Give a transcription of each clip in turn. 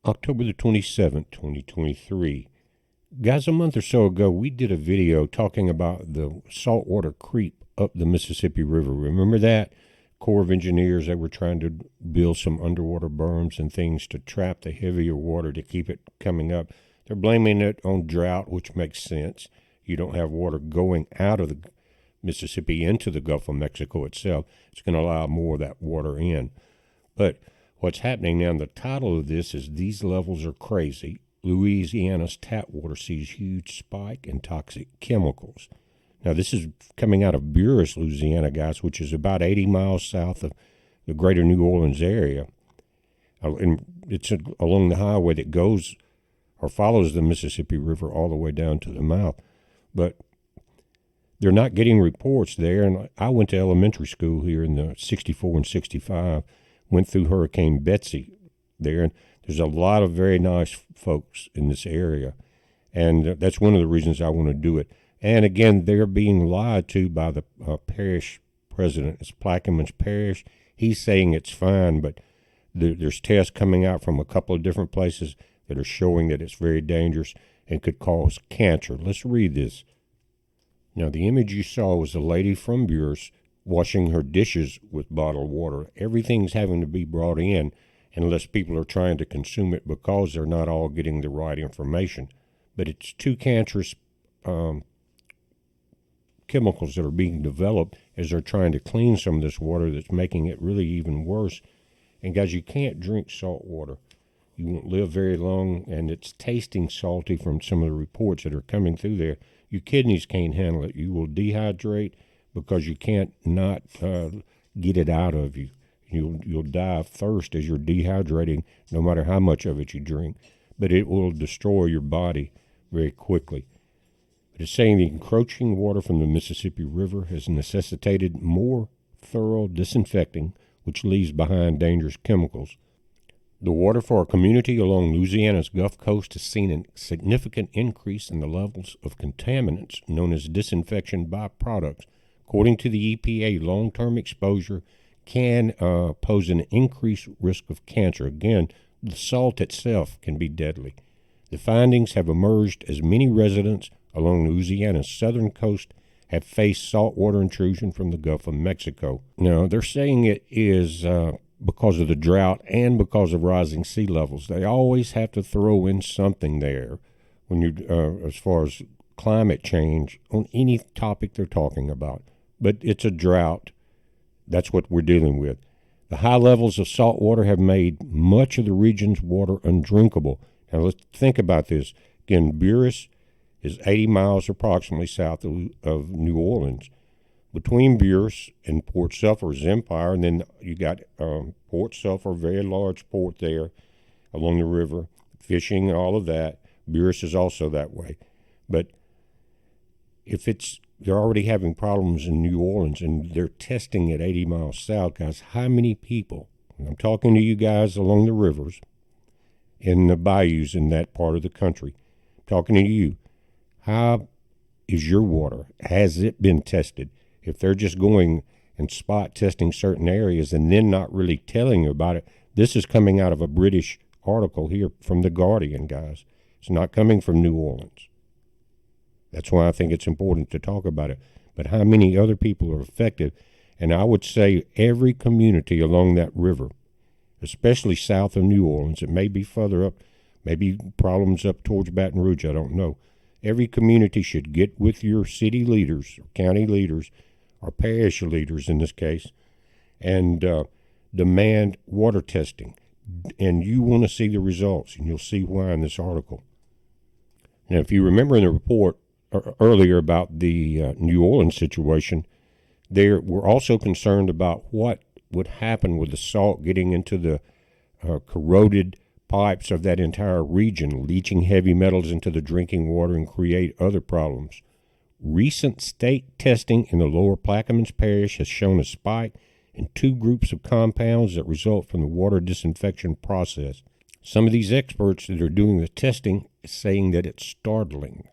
October the 27th, 2023. Guys, a month or so ago, we did a video talking about the saltwater creep up the Mississippi River. Remember that? Corps of Engineers, they were trying to build some underwater berms and things to trap the heavier water to keep it coming up. They're blaming it on drought, which makes sense. You don't have water going out of the Mississippi into the Gulf of Mexico itself. It's going to allow more of that water in. But what's happening now, and the title of this is These Levels Are Crazy. Louisiana's tap water sees huge spike in toxic chemicals. Now, this is coming out of Buras, Louisiana, guys, which is about 80 miles south of the greater New Orleans area. And it's along the highway that goes or follows the Mississippi River all the way down to the mouth. But they're not getting reports there. And I went to elementary school here in the 64 and 65, went through Hurricane Betsy there, and there's a lot of very nice folks in this area. And that's one of the reasons I want to do it. And again, they're being lied to by the parish president. It's Plaquemines Parish. He's saying it's fine, but there's tests coming out from a couple of different places that are showing that it's very dangerous and could cause cancer. Let's read this. Now, the image you saw was a lady from Buras washing her dishes with bottled water. Everything's having to be brought in unless people are trying to consume it because they're not all getting the right information. But it's too cancerous chemicals that are being developed as they're trying to clean some of this water that's making it really even worse. And guys, you can't drink salt water. You won't live very long, and it's tasting salty from some of the reports that are coming through there. Your kidneys can't handle it. You will dehydrate because you can't not get it out of you. You'll die of thirst as you're dehydrating, no matter how much of it you drink. But it will destroy your body very quickly. It's saying the encroaching water from the Mississippi River has necessitated more thorough disinfecting, which leaves behind dangerous chemicals. The water for our community along Louisiana's Gulf Coast has seen a significant increase in the levels of contaminants known as disinfection byproducts. According to the EPA, long-term exposure can pose an increased risk of cancer. Again, the salt itself can be deadly. The findings have emerged as many residents along Louisiana's southern coast have faced saltwater intrusion from the Gulf of Mexico. Now, they're saying it is because of the drought and because of rising sea levels. They always have to throw in something there when you, as far as climate change, on any topic they're talking about. But it's a drought. That's what we're dealing with. The high levels of salt water have made much of the region's water undrinkable. Now, let's think about this. Again, Buras is 80 miles approximately south of New Orleans. Between Buras and Port Sulphur is Empire, and then you got Port Sulphur, very large port there along the river, fishing, all of that. Buras is also that way. But if they're already having problems in New Orleans and they're testing at 80 miles south, guys, how many people, and I'm talking to you guys along the rivers, in the bayous in that part of the country, I'm talking to you, how is your water? Has it been tested? If they're just going and spot testing certain areas and then not really telling you about it, this is coming out of a British article here from The Guardian, guys. It's not coming from New Orleans. That's why I think it's important to talk about it. But how many other people are affected? And I would say every community along that river, especially south of New Orleans, it may be further up, maybe problems up towards Baton Rouge, I don't know. Every community should get with your city leaders, or county leaders, or parish leaders in this case, and demand water testing. And you want to see the results, and you'll see why in this article. Now, if you remember in the report earlier about the New Orleans situation, they were also concerned about what would happen with the salt getting into the corroded pipes of that entire region, leaching heavy metals into the drinking water and create other problems. Recent state testing in the lower Plaquemines Parish has shown a spike in two groups of compounds that result from the water disinfection process. Some of these experts that are doing the testing is saying that it's startling.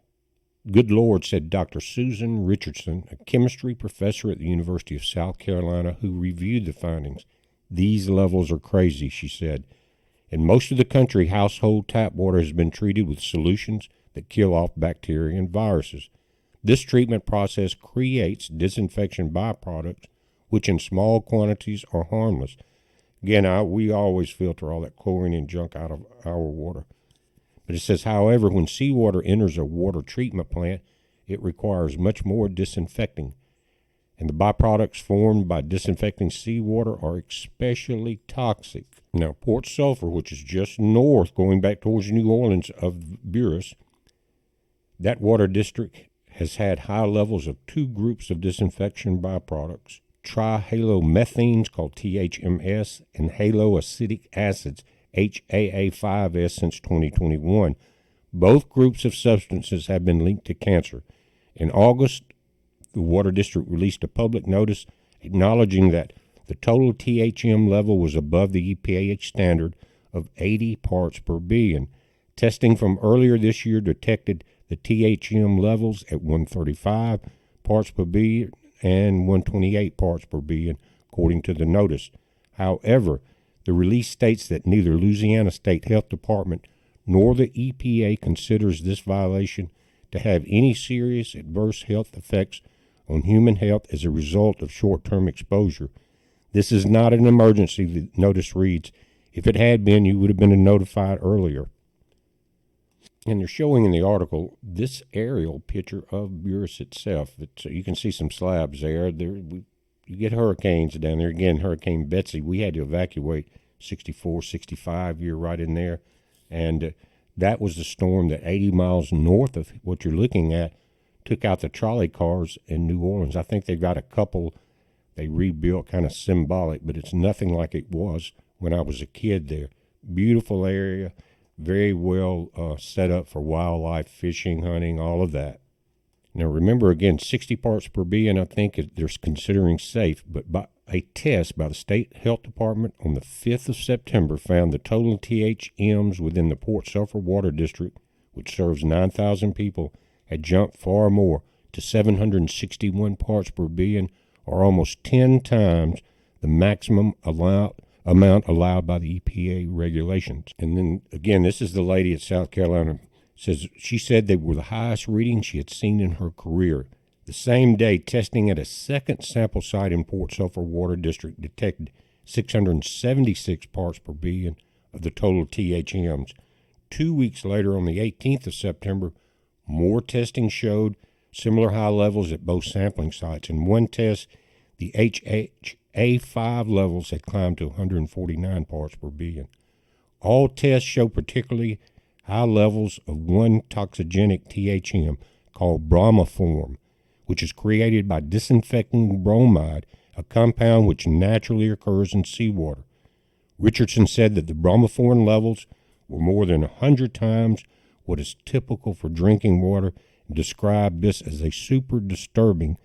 Good Lord, said Dr. Susan Richardson, a chemistry professor at the University of South Carolina who reviewed the findings. These levels are crazy, she said. In most of the country, household tap water has been treated with solutions that kill off bacteria and viruses. This treatment process creates disinfection byproducts, which in small quantities are harmless. Again, we always filter all that chlorine and junk out of our water. But it says, however, when seawater enters a water treatment plant, it requires much more disinfecting. And the byproducts formed by disinfecting seawater are especially toxic. Now, Port Sulphur, which is just north, going back towards New Orleans of Buras, that water district has had high levels of two groups of disinfection byproducts, trihalomethanes called THMS and haloacetic acids, HAA5S, since 2021. Both groups of substances have been linked to cancer. In August, the Water District released a public notice acknowledging that the total THM level was above the EPA standard of 80 parts per billion. Testing from earlier this year detected the THM levels at 135 parts per billion and 128 parts per billion, according to the notice. However, the release states that neither Louisiana State Health Department nor the EPA considers this violation to have any serious adverse health effects on human health as a result of short-term exposure. This is not an emergency, the notice reads. If it had been, you would have been notified earlier. And they're showing in the article this aerial picture of Buras itself. You can see some slabs there. You get hurricanes down there. Again, Hurricane Betsy, we had to evacuate 64, 65 year right in there. And that was the storm that 80 miles north of what you're looking at took out the trolley cars in New Orleans. I think they've got a couple they rebuilt, kind of symbolic, but it's nothing like it was when I was a kid there. Beautiful area. Very well set up for wildlife, fishing, hunting, all of that. Now remember, again, 60 parts per billion, I think they're considering safe, but by a test by the State Health Department on the 5th of September found the total THMs within the Port Sulphur Water District, which serves 9,000 people, had jumped far more to 761 parts per billion, or almost 10 times the maximum amount allowed by the EPA regulations. And then again, this is the lady at South Carolina. She said they were the highest readings she had seen in her career. The same day, testing at a second sample site in Port Sulphur Water District detected 676 parts per billion of the total THMs. 2 weeks later, on the 18th of September, more testing showed similar high levels at both sampling sites. In one test, the HHA5 levels had climbed to 149 parts per billion. All tests show particularly high levels of one toxigenic THM called bromoform, which is created by disinfecting bromide, a compound which naturally occurs in seawater. Richardson said that the bromoform levels were more than 100 times what is typical for drinking water, and described this as a super disturbing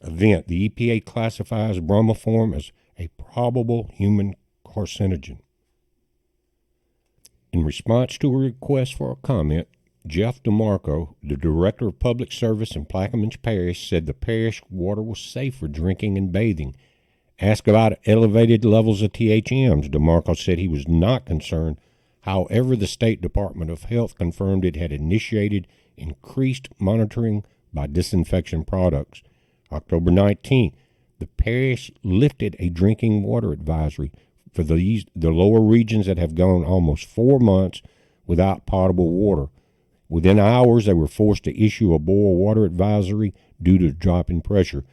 event. The EPA classifies bromoform as a probable human carcinogen. In response to a request for a comment, Jeff DeMarco, the Director of Public Service in Plaquemines Parish, said the parish water was safe for drinking and bathing. Asked about elevated levels of THMs, DeMarco said he was not concerned. However, the State Department of Health confirmed it had initiated increased monitoring by disinfection products. October 19th, the parish lifted a drinking water advisory for the lower regions that have gone almost 4 months without potable water. Within hours, they were forced to issue a boil water advisory due to drop in pressure.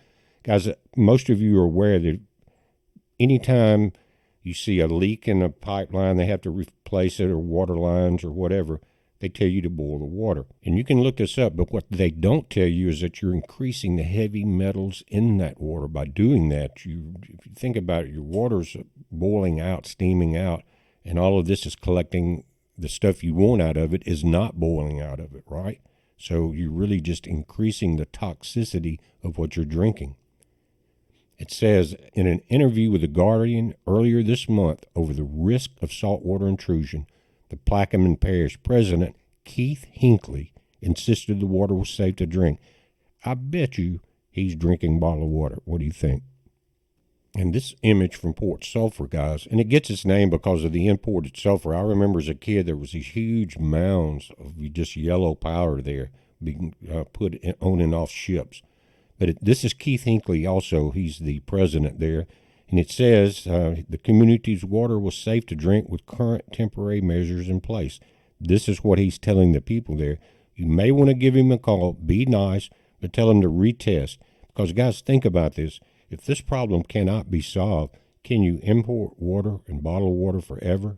Guys, most of you are aware that anytime you see a leak in a pipeline, they have to replace it, or water lines or whatever, they tell you to boil the water. And you can look this up, but what they don't tell you is that you're increasing the heavy metals in that water by doing that. If you think about it, your water's boiling out, steaming out, and all of this is collecting the stuff you want out of it is not boiling out of it, right? So you're really just increasing the toxicity of what you're drinking. It says, in an interview with The Guardian earlier this month over the risk of saltwater intrusion, the Plaquemines Parish president, Keith Hinckley, insisted the water was safe to drink. I bet you he's drinking bottled water. What do you think? And this image from Port Sulphur, guys, and it gets its name because of the imported sulfur. I remember as a kid there was these huge mounds of just yellow powder there being put on and off ships. But this is Keith Hinckley also. He's the president there. And it says the community's water was safe to drink with current temporary measures in place. This is what he's telling the people there. You may want to give him a call, be nice, but tell him to retest. Because, guys, think about this. If this problem cannot be solved, can you import water and bottle water forever?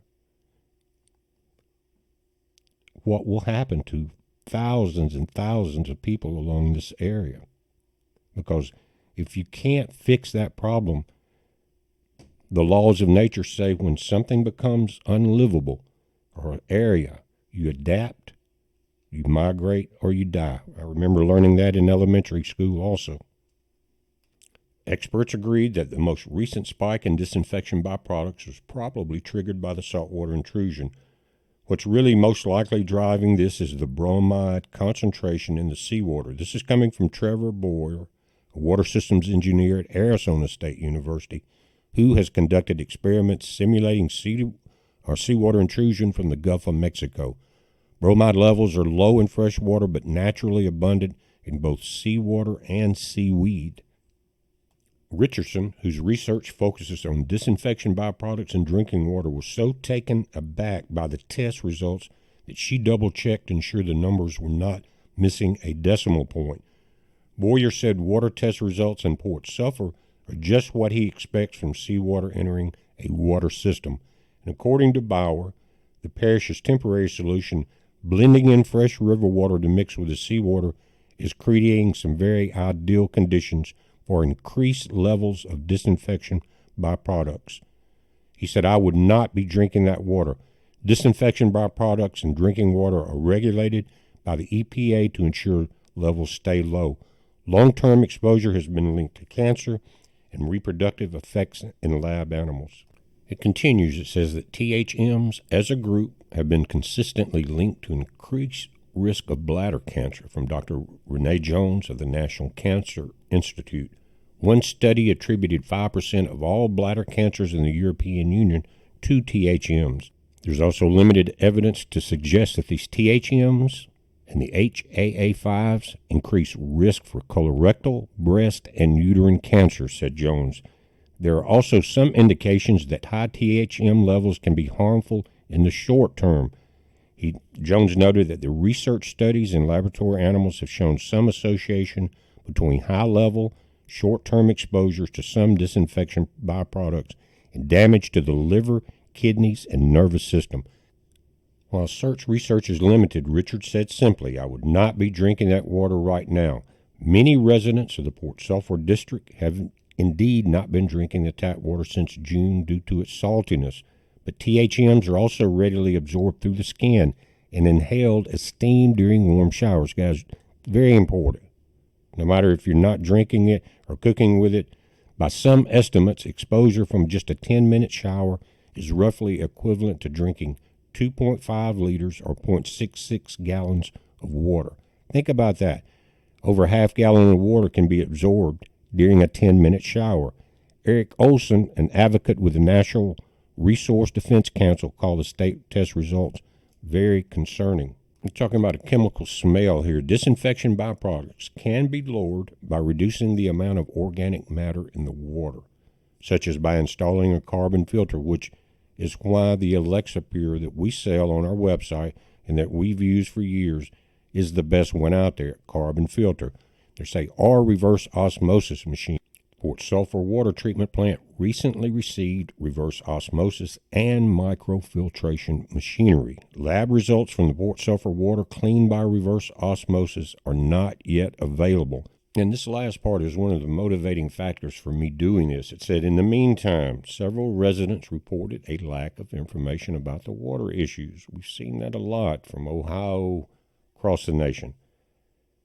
What will happen to thousands and thousands of people along this area? Because if you can't fix that problem, the laws of nature say when something becomes unlivable or an area, you adapt, you migrate, or you die. I remember learning that in elementary school also. Experts agreed that the most recent spike in disinfection byproducts was probably triggered by the saltwater intrusion. What's really most likely driving this is the bromide concentration in the seawater. This is coming from Trevor Boyer, a water systems engineer at Arizona State University, who has conducted experiments simulating seawater intrusion from the Gulf of Mexico. Bromide levels are low in fresh water but naturally abundant in both seawater and seaweed. Richardson, whose research focuses on disinfection byproducts in drinking water, was so taken aback by the test results that she double-checked to ensure the numbers were not missing a decimal point. Boyer said water test results in Port Sulphur are just what he expects from seawater entering a water system. And according to Bauer, the parish's temporary solution, blending in fresh river water to mix with the seawater, is creating some very ideal conditions for increased levels of disinfection byproducts. He said, I would not be drinking that water. Disinfection byproducts in drinking water are regulated by the EPA to ensure levels stay low. Long-term exposure has been linked to cancer and reproductive effects in lab animals. It continues, it says that THMs as a group have been consistently linked to increased risk of bladder cancer from Dr. Renee Jones of the National Cancer Institute. One study attributed 5% of all bladder cancers in the European Union to THMs. There's also limited evidence to suggest that these THMs and the HAA5s increase risk for colorectal, breast, and uterine cancer, said Jones. There are also some indications that high THM levels can be harmful in the short term. Jones noted that the research studies in laboratory animals have shown some association between high-level, short-term exposures to some disinfection byproducts and damage to the liver, kidneys, and nervous system. While such research is limited, Richard said simply, I would not be drinking that water right now. Many residents of the Port Sulphur district have indeed not been drinking the tap water since June due to its saltiness. But THMs are also readily absorbed through the skin and inhaled as steam during warm showers. Guys, very important. No matter if you're not drinking it or cooking with it, by some estimates, exposure from just a 10-minute shower is roughly equivalent to drinking 2.5 liters or 0.66 gallons of water. Think about that. Over a half gallon of water can be absorbed during a 10-minute shower. Eric Olson, an advocate with the National Resource Defense Council, called the state test results very concerning. We're talking about a chemical smell here. Disinfection byproducts can be lowered by reducing the amount of organic matter in the water, such as by installing a carbon filter, which is why the Alexa Pure that we sell on our website and that we've used for years is the best one out there, carbon filter. There's a reverse osmosis machine. Port Sulphur Water Treatment Plant recently received reverse osmosis and microfiltration machinery. Lab results from the Port Sulphur water cleaned by reverse osmosis are not yet available. And this last part is one of the motivating factors for me doing this. It said, in the meantime, several residents reported a lack of information about the water issues. We've seen that a lot from Ohio across the nation.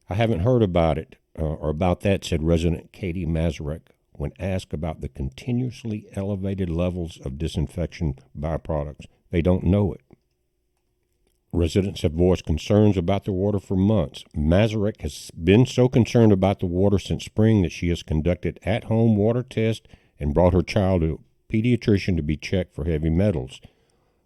I haven't heard about it or about that, said resident Katie Mazurek, when asked about the continuously elevated levels of disinfection byproducts. They don't know it. Residents have voiced concerns about the water for months. Mazurek has been so concerned about the water since spring that she has conducted at-home water tests and brought her child to a pediatrician to be checked for heavy metals.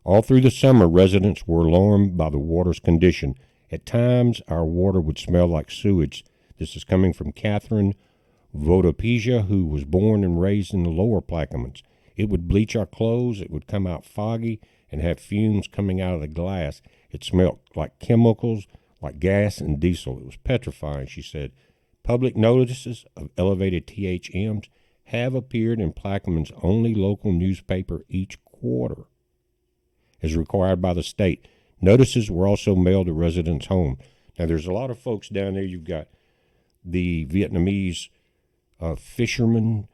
All through the summer, residents were alarmed by the water's condition. At times, our water would smell like sewage. This is coming from Catherine Vodopija, who was born and raised in the lower Plaquemines. It would bleach our clothes, it would come out foggy, and have fumes coming out of the glass. It smelled like chemicals, like gas and diesel. It was petrifying, she said. Public notices of elevated THMs have appeared in Plaquemines' only local newspaper each quarter, as required by the state. Notices were also mailed to residents' homes. Now, there's a lot of folks down there. You've got the Vietnamese fishermen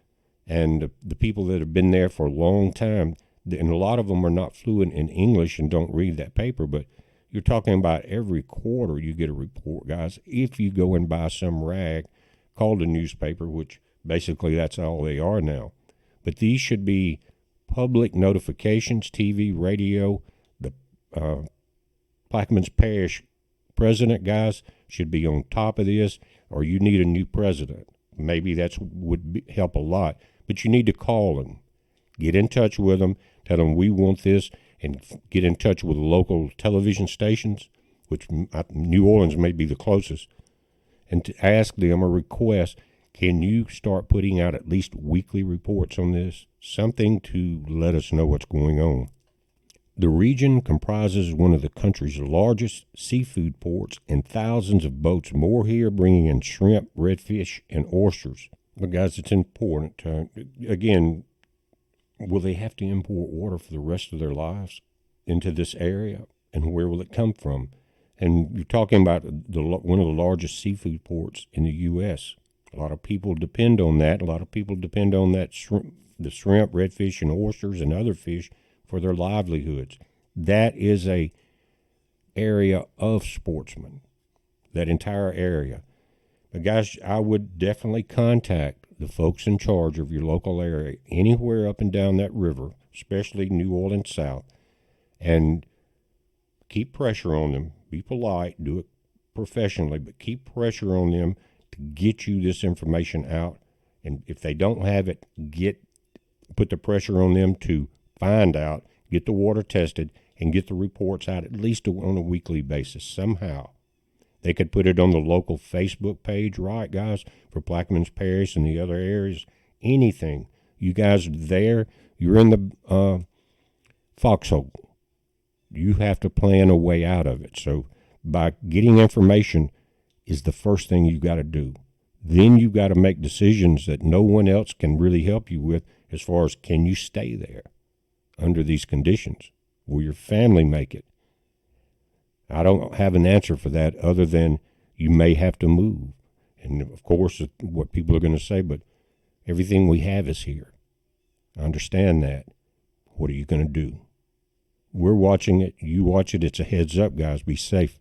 and the people that have been there for a long time, and a lot of them are not fluent in English and don't read that paper, but you're talking about every quarter you get a report, guys. If you go and buy some rag called a newspaper, which basically that's all they are now. But these should be public notifications, TV, radio. The Plaquemines Parish president, guys, should be on top of this, or you need a new president. Maybe that would help a lot. But you need to call them, get in touch with them, tell them we want this, and get in touch with local television stations, which New Orleans may be the closest, and to ask them a request, can you start putting out at least weekly reports on this? Something to let us know what's going on. The region comprises one of the country's largest seafood ports and thousands of boats moored here bringing in shrimp, redfish, and oysters. But guys, it's important. Again, will they have to import water for the rest of their lives into this area? And where will it come from? And you're talking about one of the largest seafood ports in the U.S. A lot of people depend on that. A lot of people depend on that the shrimp, redfish, and oysters and other fish for their livelihoods. That is a area of sportsmen, that entire area. But guys, I would definitely contact the folks in charge of your local area, anywhere up and down that river, especially New Orleans South, and keep pressure on them. Be polite, do it professionally, but keep pressure on them to get you this information out. And if they don't have it, put the pressure on them to find out, get the water tested, and get the reports out at least on a weekly basis somehow. They could put it on the local Facebook page, right, guys, for Plaquemines Parish and the other areas. Anything. You guys are there. You're in the foxhole. You have to plan a way out of it. So by getting information is the first thing you got to do. Then you got to make decisions that no one else can really help you with, as far as, can you stay there under these conditions? Will your family make it? I don't have an answer for that other than you may have to move. And of course, what people are going to say, but everything we have is here. I understand that. What are you going to do? We're watching it. You watch it. It's a heads up, guys. Be safe.